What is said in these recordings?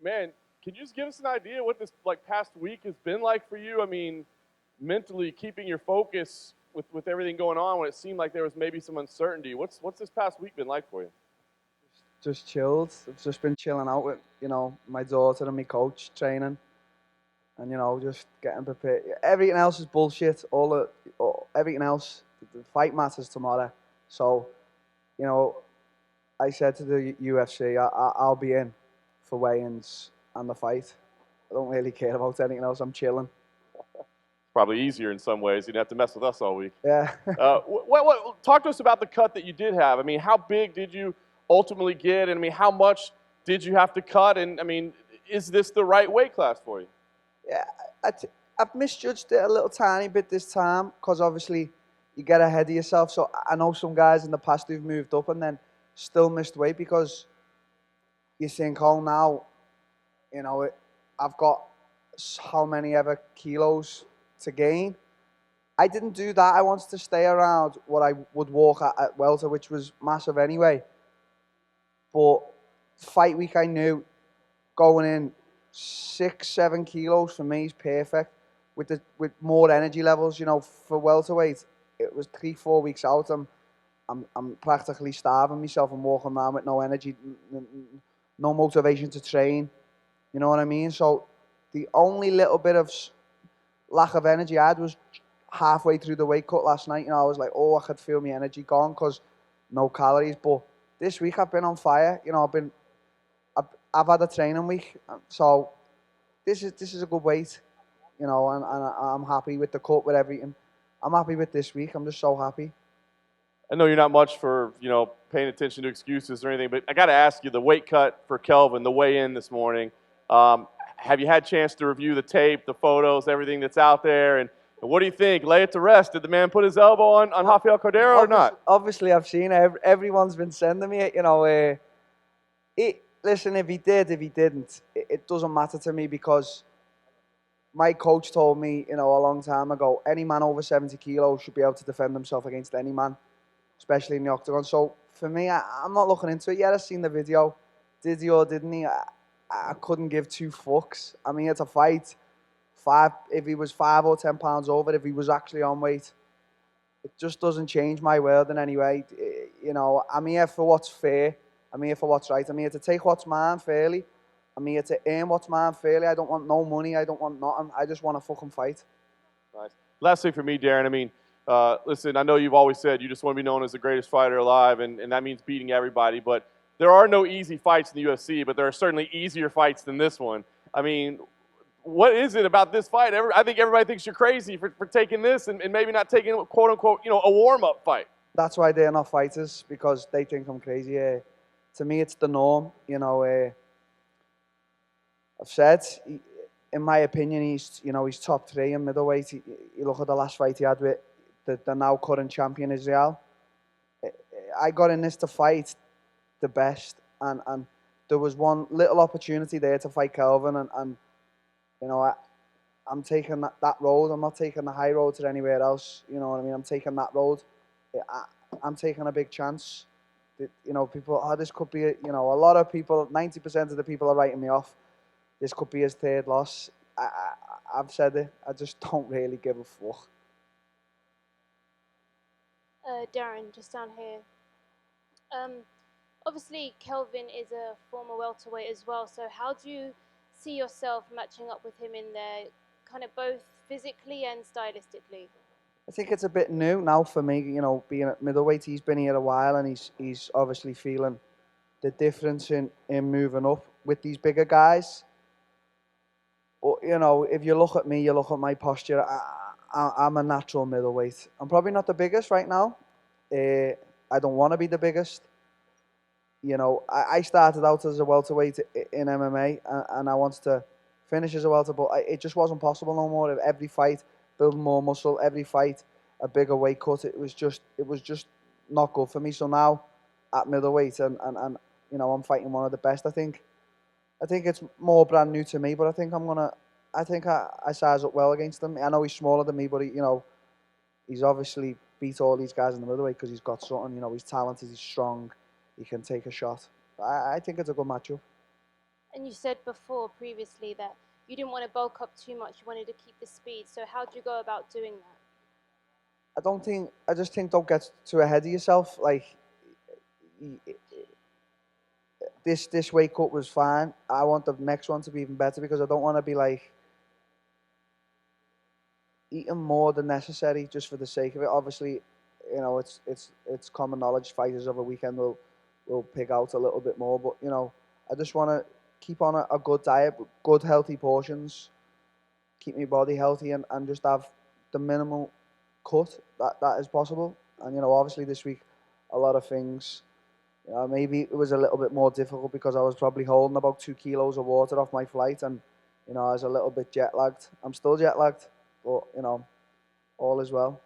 Man, can you just give us an idea what this past week has been like for you? I mean, mentally keeping your focus with everything going on when it seemed like there was maybe some uncertainty. What's this past week been like for you? Just chilled. I've just been chilling out with my daughter and my coach training, and just getting prepared. Everything else is bullshit. Everything else. The fight matters tomorrow, so you know I said to the UFC, I'll be in for weigh-ins and the fight. I don't really care about anything else. I'm chilling. Probably easier in some ways. You didn't have to mess with us all week. Yeah. Talk to us about the cut that you did have. I mean, how big did you ultimately get? And I mean, how much did you have to cut? And I mean, is this the right weight class for you? Yeah, I've misjudged it a little tiny bit this time because obviously you get ahead of yourself. So I know some guys in the past who've moved up and then still missed weight because you think, oh, now, I've got how many ever kilos to gain. I didn't do that. I wanted to stay around what I would walk at welter, which was massive anyway. But fight week, I knew going in 6, 7 kilos for me is perfect. With more energy levels, for welterweight, it was 3, 4 weeks out. I'm practically starving myself and walking around with no energy, no motivation to train. You know what I mean? So the only little bit of lack of energy I had was halfway through the weight cut last night. I was like, oh, I could feel my energy gone because no calories. But this week I've been on fire. I've had a training week, so this is a good weight, and I'm happy with the cut, with everything. I'm happy with this week. I'm just so happy. I know you're not much for paying attention to excuses or anything, but I got to ask you the weight cut for Kelvin, the weigh in this morning. Have you had a chance to review the tape, the photos, everything that's out there, and what do you think? Lay it to rest. Did the man put his elbow on Rafael Cordero or not? Obviously, I've seen it. Everyone's been sending me it. Listen, if he did, if he didn't, it doesn't matter to me because my coach told me, a long time ago, any man over 70 kilos should be able to defend himself against any man, especially in the octagon. So for me, I'm not looking into it yet. I've seen the video. Did he or didn't he? I couldn't give two fucks. I'm here to fight. If he was 5 or 10 pounds over, if he was actually on weight, it just doesn't change my world in any way. I'm here for what's fair. I'm here for what's right. I'm here to take what's mine fairly. I'm here to earn what's mine fairly. I don't want no money. I don't want nothing. I just want to fucking fight. Nice. Last thing for me, Darren. I mean, listen, I know you've always said you just want to be known as the greatest fighter alive, and that means beating everybody. But there are no easy fights in the UFC, but there are certainly easier fights than this one. I mean, what is it about this fight? I think everybody thinks you're crazy for taking this and maybe not taking, quote unquote, a warm-up fight. That's why they're not fighters, because they think I'm crazy. To me, it's the norm. I've said, in my opinion, he's top 3 in middleweight. You look at the last fight he had with the now current champion Israel. I got in this to fight the best, and there was one little opportunity there to fight Kelvin, and I'm taking that road. I'm not taking the high road to anywhere else. You know what I mean? I'm taking that road. I'm taking a big chance. People, this could be, a lot of people, 90% of the people are writing me off. This could be his 3rd loss. I've said it. I just don't really give a fuck. Darren, just down here. Um, Obviously, Kelvin is a former welterweight as well. So how do you see yourself matching up with him in there, kind of both physically and stylistically? I think it's a bit new now for me, being at middleweight. He's been here a while, and he's obviously feeling the difference in moving up with these bigger guys. But, if you look at me, you look at my posture, I'm a natural middleweight. I'm probably not the biggest right now. I don't want to be the biggest. I started out as a welterweight in MMA, and I wanted to finish as a welter, but it just wasn't possible no more. Every fight, building more muscle, every fight, a bigger weight cut. It was just not good for me. So now, at middleweight, and I'm fighting one of the best. I think it's more brand new to me, but I think I size up well against him. I know he's smaller than me, but he's obviously beat all these guys in the middleweight because he's got something. He's talented, he's strong, he can take a shot. I think it's a good matchup. And you said previously, that you didn't want to bulk up too much. You wanted to keep the speed. So how do you go about doing that? I just think don't get too ahead of yourself. Like, this weight cut was fine. I want the next one to be even better because I don't want to be like eating more than necessary just for the sake of it. Obviously, you know, it's common knowledge fighters of a weekend will pick out a little bit more, but you know, I just want to keep on a good diet, good healthy portions, keep my body healthy, and just have the minimal cut that is possible. And you know, obviously this week, a lot of things. You know, maybe it was a little bit more difficult because I was probably holding about 2 kilos of water off my flight, and you know, I was a little bit jet lagged. I'm still jet lagged, but you know, all is well.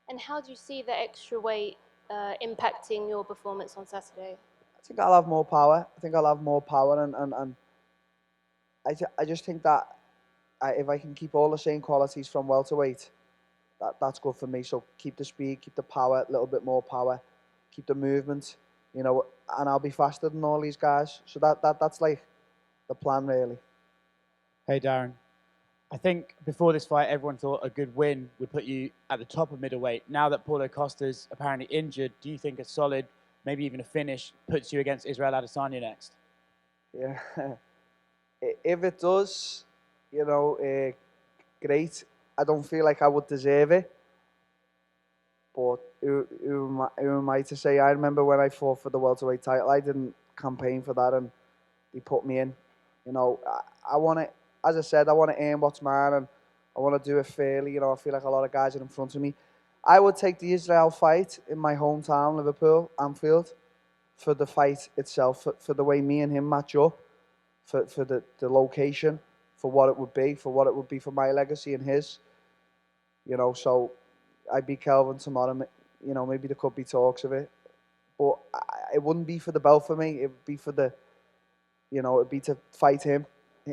And how do you see the extra weight impacting your performance on Saturday? I think I'll have more power. I think I'll have more power, and I just think that if I can keep all the same qualities from welterweight, that's good for me. So keep the speed, keep the power, a little bit more power, keep the movement, you know, and I'll be faster than all these guys. So that's like the plan, really. Hey, Darren. I think before this fight, everyone thought a good win would put you at the top of middleweight. Now that Paulo Costa's apparently injured, do you think a solid, maybe even a finish, puts you against Israel Adesanya next? Yeah. If it does, you know, great. I don't feel like I would deserve it. But who am I to say? I remember when I fought for the welterweight title, I didn't campaign for that, and they put me in. You know, I want to, as I said, I want to earn what's mine, and I want to do it fairly. You know, I feel like a lot of guys are in front of me. I would take the Israel fight in my hometown, Liverpool, Anfield, for the fight itself, for the way me and him match up, for the location, for what it would be, for my legacy and his. You know, so I beat Kelvin tomorrow. You know, maybe there could be talks of it, but it wouldn't be for the belt for me. It would be for the, you know, it'd be to fight him.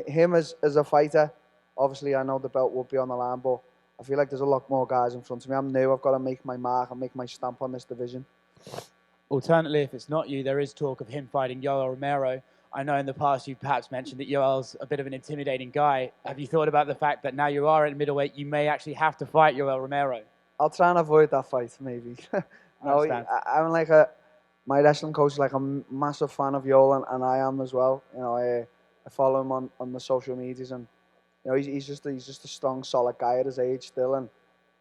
Him as a fighter. Obviously, I know the belt would be on the line, but I feel like there's a lot more guys in front of me. I'm new. I've got to make my mark and make my stamp on this division. Alternately, if it's not you, there is talk of him fighting Yoel Romero. I know in the past you've perhaps mentioned that Yoel's a bit of an intimidating guy. Have you thought about the fact that now you are at middleweight, you may actually have to fight Yoel Romero? I'll try and avoid that fight, maybe. No, I'm like my wrestling coach is like a massive fan of Yoel, and I am as well. You know, I follow him on the social medias, and you know, he's just a strong, solid guy at his age still, and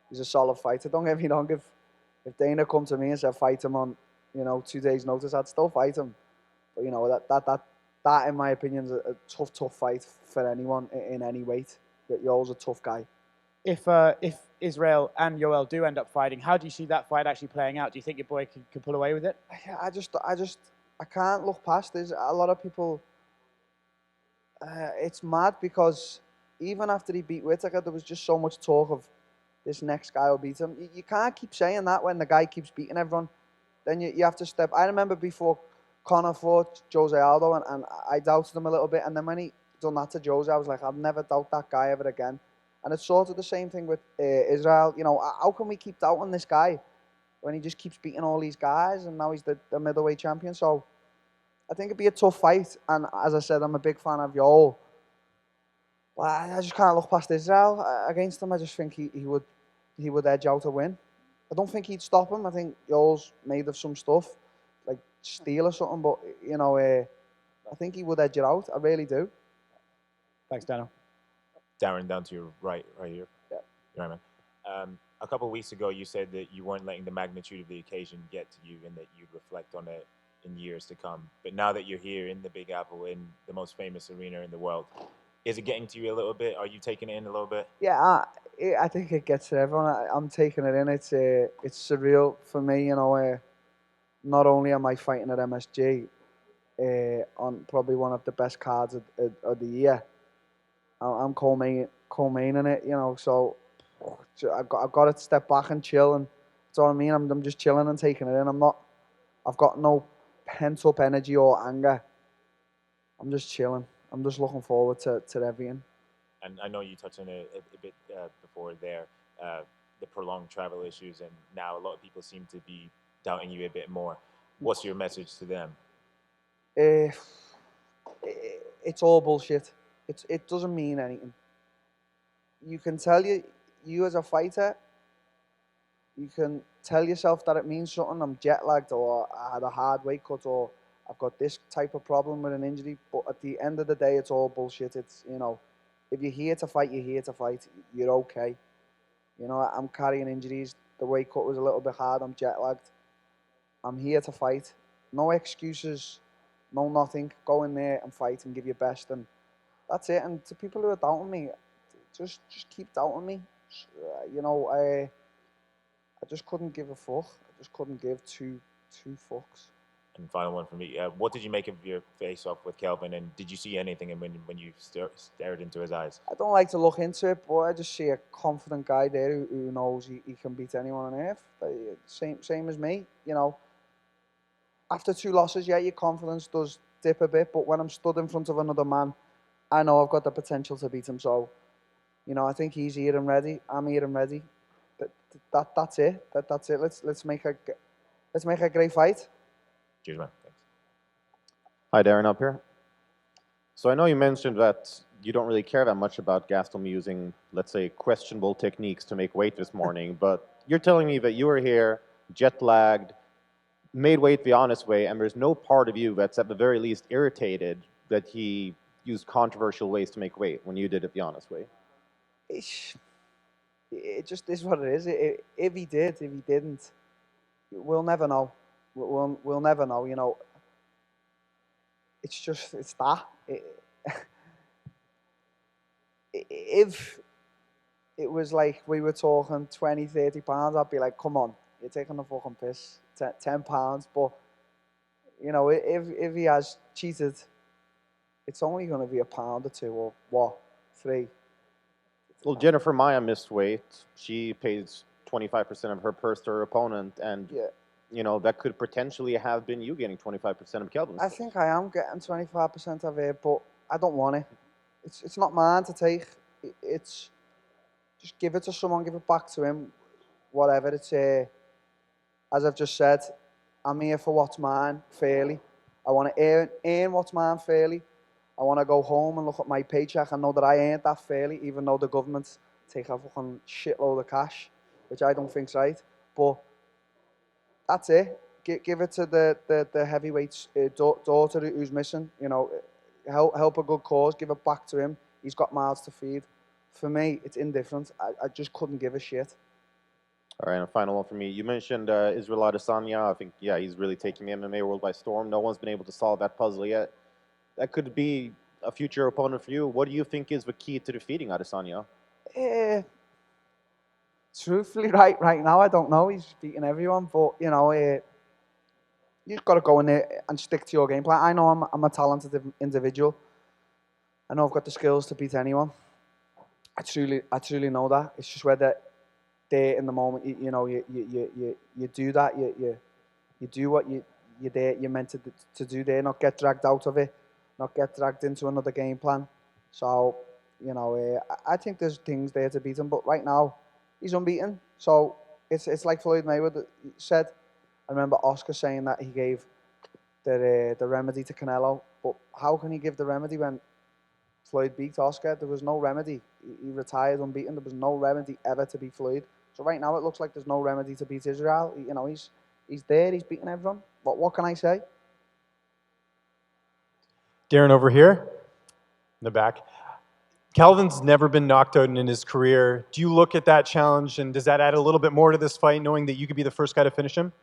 he's a solid fighter. Don't get me wrong, if Dana come to me and said fight him on, you know, 2 days' notice, I'd still fight him. But you know, that in my opinion is a tough fight for anyone in any weight. But Yoel's a tough guy. If Israel and Yoel do end up fighting, how do you see that fight actually playing out? Do you think your boy could pull away with it? I can't look past this. A lot of people. It's mad because even after he beat Whittaker, there was just so much talk of this next guy will beat him. You can't keep saying that when the guy keeps beating everyone. Then you have to step. I remember before Conor fought Jose Aldo, and I doubted him a little bit. And then when he done that to Jose, I was like, I'll never doubt that guy ever again. And it's sort of the same thing with Israel. You know, how can we keep doubting this guy when he just keeps beating all these guys, and now he's the middleweight champion? So I think it'd be a tough fight. And as I said, I'm a big fan of Yoel. But I just can't look past Israel against him. I just think he would edge out a win. I don't think he'd stop him. I think Yoel's made of some stuff, like steel or something. But, you know, I think he would edge it out. I really do. Thanks, Daniel. Darren, down to your right here. Yeah. You're right, man. A couple of weeks ago, you said that you weren't letting the magnitude of the occasion get to you and that you'd reflect on it in years to come. But now that you're here in the Big Apple, in the most famous arena in the world, is it getting to you a little bit? Are you taking it in a little bit? Yeah, I think it gets to everyone. I'm taking it in. It's surreal for me, you know. Not only am I fighting at MSG on probably one of the best cards of the year, I'm co-maining it, you know. So I've got to step back and chill, and that's what I mean. I'm just chilling and taking it in. I've got no pent up energy or anger. I'm just chilling. I'm just looking forward to everything. And I know you touched on it a bit before there, the prolonged travel issues, and now a lot of people seem to be doubting you a bit more. What's your message to them? it's all bullshit. It doesn't mean anything. You can tell you as a fighter, you can tell yourself that it means something. I'm jet lagged, or I had a hard weight cut, or I've got this type of problem with an injury. But at the end of the day, it's all bullshit. It's, you know, if you're here to fight, you're here to fight. You're okay. You know, I'm carrying injuries. The weight cut was a little bit hard. I'm jet lagged. I'm here to fight. No excuses. No nothing. Go in there and fight and give your best, and that's it. And to people who are doubting me, just keep doubting me. You know, I just couldn't give a fuck. I just couldn't give two fucks. And final one for me. What did you make of your face-off with Kelvin, and did you see anything when you stared into his eyes? I don't like to look into it, but I just see a confident guy there who knows he can beat anyone on earth. Same as me, you know. After 2 losses, yeah, your confidence does dip a bit, but when I'm stood in front of another man, I know I've got the potential to beat him. So, you know, I think he's here and ready. I'm here and ready. That's it. That's it. Let's make a great fight. Cheers, man. Thanks. Hi, Darren, up here. So I know you mentioned that you don't really care that much about Gastelum using, let's say, questionable techniques to make weight this morning, but you're telling me that you were here, jet-lagged, made weight the honest way, and there's no part of you that's at the very least irritated that he used controversial ways to make weight when you did it the honest way. It just is what it is. If he did, if he didn't, we'll never know. We'll never know. You know, it's that. If it was like we were talking 20, 30 pounds, I'd be like, come on, you're taking the fucking piss. 10 pounds, but you know, if he has cheated, it's only going to be a pound or 2 or what, 3. Well, Jennifer Maya missed weight. She pays 25% of her purse to her opponent, and yeah, you know, that could potentially have been you getting 25% of Kelvin's. I think I am getting 25% of it, but I don't want it. It's not mine to take. It's just give it to someone, give it back to him, whatever. It's as I've just said, I'm here for what's mine fairly. I want to earn what's mine fairly. I want to go home and look at my paycheck and know that I earned that fairly, even though the government take a fucking shitload of cash, which I don't think's right. But that's it. Give it to the heavyweight's daughter who's missing. You know, help a good cause. Give it back to him. He's got mouths to feed. For me, it's indifferent. I just couldn't give a shit. All right, and a final one for me. You mentioned Israel Adesanya. I think, yeah, he's really taking the MMA world by storm. No one's been able to solve that puzzle yet. That could be a future opponent for you. What do you think is the key to defeating Adesanya? Truthfully, right now, I don't know. He's beating everyone, but you know, you've got to go in there and stick to your game plan. I know I'm a talented individual. I know I've got the skills to beat anyone. I truly know that. It's just whether there in the moment, you know, you do that. You do what you're meant to do there. Not get dragged out of it. Not get dragged into another game plan. So, you know, I think there's things there to beat him. But right now, he's unbeaten. So it's like Floyd Mayweather said. I remember Oscar saying that he gave the remedy to Canelo. But how can he give the remedy when Floyd beat Oscar? There was no remedy. He retired unbeaten. There was no remedy ever to beat Floyd. So right now it looks like there's no remedy to beat Israel. You know, he's there. He's beating everyone. What can I say? Darren over here, in the back. Kelvin's never been knocked out in his career. Do you look at that challenge, and does that add a little bit more to this fight, knowing that you could be the first guy to finish him?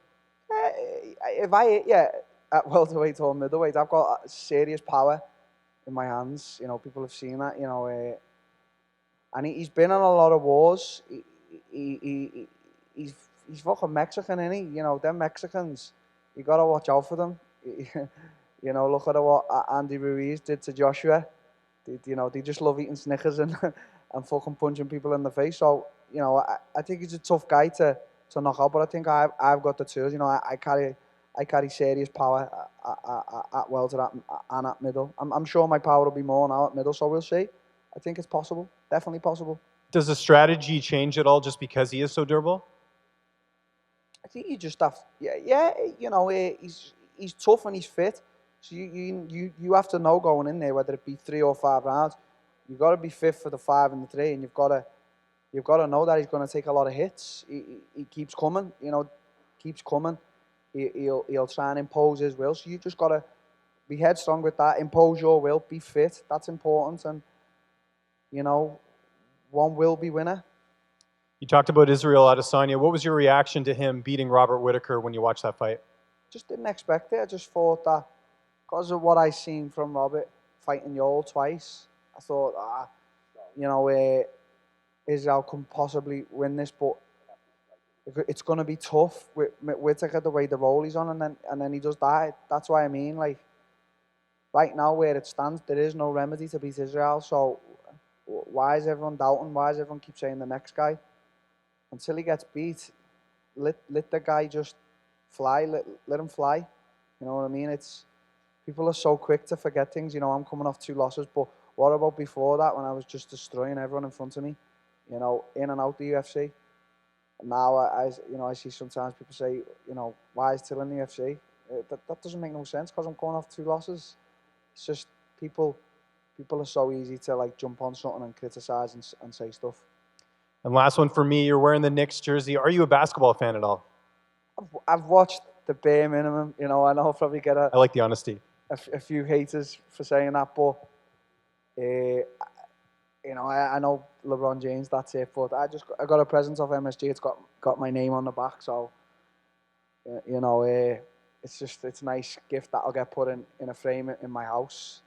At welterweight or middleweight, I've got serious power in my hands. You know, people have seen that. You know, and he's been in a lot of wars. He's fucking Mexican, isn't he? You know, them Mexicans, you gotta watch out for them. You know, look at what Andy Ruiz did to Joshua. You know, they just love eating Snickers and fucking punching people in the face. So, you know, I think he's a tough guy to knock out, but I think I've got the tools. You know, I carry serious power at welter and at middle. I'm sure my power will be more now at middle, so we'll see. I think it's possible, definitely possible. Does the strategy change at all just because he is so durable? I think you just have, you know, he's tough and he's fit. So you have to know going in there, whether it be 3 or 5 rounds, you've got to be fit for the 5 and the 3, and you've got to know that he's going to take a lot of hits. He keeps coming, keeps coming. He'll try and impose his will. So you just got to be headstrong with that. Impose your will. Be fit. That's important. And one will be winner. You talked about Israel Adesanya. What was your reaction to him beating Robert Whittaker when you watched that fight? Just didn't expect it. I just thought that because of what I seen from Robert fighting Yoel twice, I thought, Israel can possibly win this, but it's going to be tough with Whittaker, the way the role he's on, and then he does that. That's what I mean. Like, right now, where it stands, there is no remedy to beat Israel. So why is everyone doubting? Why does everyone keep saying the next guy? Until he gets beat, let the guy just fly. Let him fly. You know what I mean? People are so quick to forget things. I'm coming off 2 losses, but what about before that when I was just destroying everyone in front of me? In and out the UFC. And now I see sometimes people say, why is Till in the UFC? That doesn't make no sense because I'm coming off 2 losses. It's just people are so easy to like jump on something and criticize and say stuff. And last one for me, you're wearing the Knicks jersey. Are you a basketball fan at all? I've watched the bare minimum. I know I'll probably get I like the honesty. a few haters for saying that, but I know LeBron James. That's it. But I got a present of MSG. It's got my name on the back, so it's a nice gift that I'll get put in a frame in my house,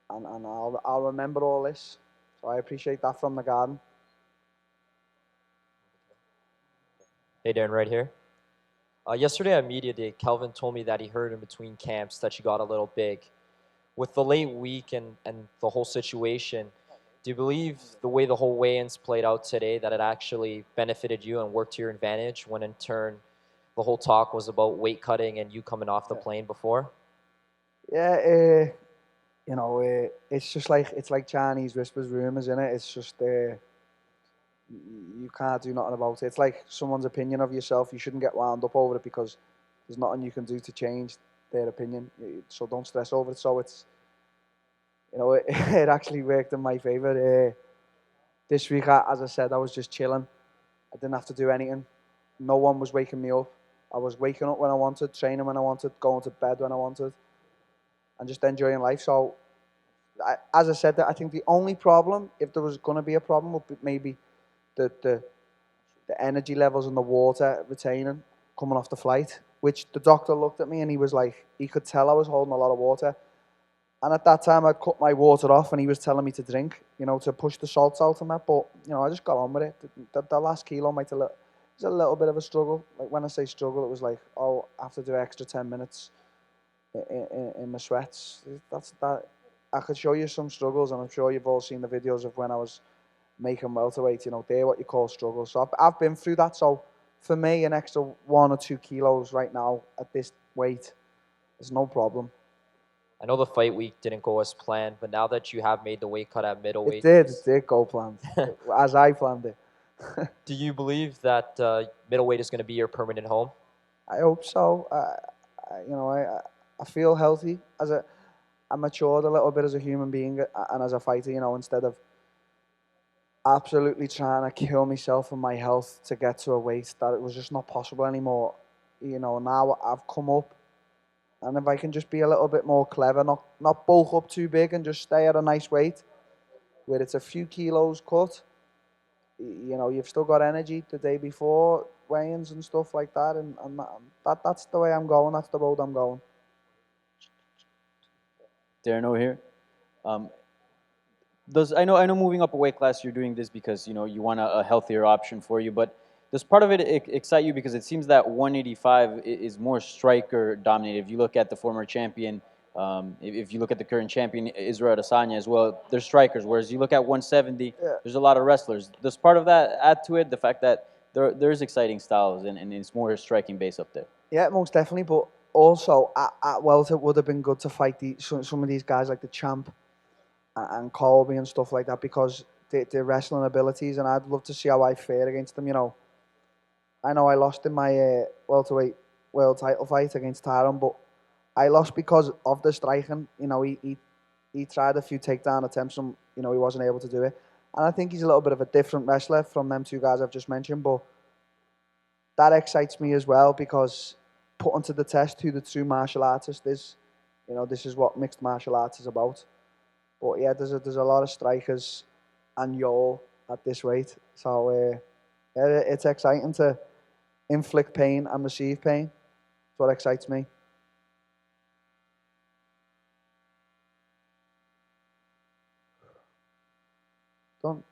and I'll remember all this. So I appreciate that from the garden. Hey, Darren, right here. Yesterday at Media Day, Kelvin told me that he heard in between camps that you got a little big. With the late week and the whole situation, do you believe the way the whole weigh-ins played out today that it actually benefited you and worked to your advantage when in turn the whole talk was about weight cutting and you coming off the plane before? Yeah, it's just like Chinese whispers, rumors, innit? It's just you can't do nothing about it. It's like someone's opinion of yourself. You shouldn't get wound up over it because there's nothing you can do to change their opinion. So don't stress over it. So it's, it actually worked in my favour. This week, as I said, I was just chilling. I didn't have to do anything. No one was waking me up. I was waking up when I wanted, training when I wanted, going to bed when I wanted, and just enjoying life. So, as I said, I think the only problem, if there was going to be a problem, would be maybe the energy levels in the water retaining coming off the flight, which the doctor looked at me and he was like, he could tell I was holding a lot of water. And at that time, I'd cut my water off and he was telling me to drink, to push the salts out and that. But, I just got on with it. The last kilo it was a little bit of a struggle. Like when I say struggle, it was like, I have to do extra 10 minutes in the sweats. That's that. I could show you some struggles, and I'm sure you've all seen the videos of when I was making welterweight. They're what you call struggles. So I've been through that. So for me, an extra 1 or 2 kilos right now at this weight is no problem. I know the fight week didn't go as planned, but now that you have made the weight cut at middleweight... It did go planned, as I planned it. Do you believe that middleweight is going to be your permanent home? I hope so. I feel healthy. I matured a little bit as a human being and as a fighter, instead of absolutely trying to kill myself and my health to get to a weight that it was just not possible anymore. Now I've come up, and if I can just be a little bit more clever, not bulk up too big and just stay at a nice weight where it's a few kilos cut, you've still got energy the day before weigh-ins and stuff like that, and that's the way I'm going. That's the road I'm going. Darren over here. I know moving up a weight class, you're doing this because you want a healthier option for you, but does part of it excite you because it seems that 185 is more striker dominated? If you look at the former champion, if you look at the current champion Israel Adesanya as well, they're strikers. Whereas you look at 170, there's a lot of wrestlers. Does part of that add to it, the fact that there's exciting styles and it's more striking base up there? Yeah, most definitely. But also at welter, it would have been good to fight some of these guys like the Champ and Colby and stuff like that, because their wrestling abilities, and I'd love to see how I fare against them. I know I lost in my welterweight world title fight against Tyron, but I lost because of the striking. You know, he tried a few takedown attempts and, you know, he wasn't able to do it. And I think he's a little bit of a different wrestler from them two guys I've just mentioned, but that excites me as well because putting to the test who the true martial artist is. You know, this is what mixed martial arts is about. But yeah, there's a lot of strikers and y'all at this weight. So yeah, it's exciting to inflict pain and receive pain. That's what excites me. Done.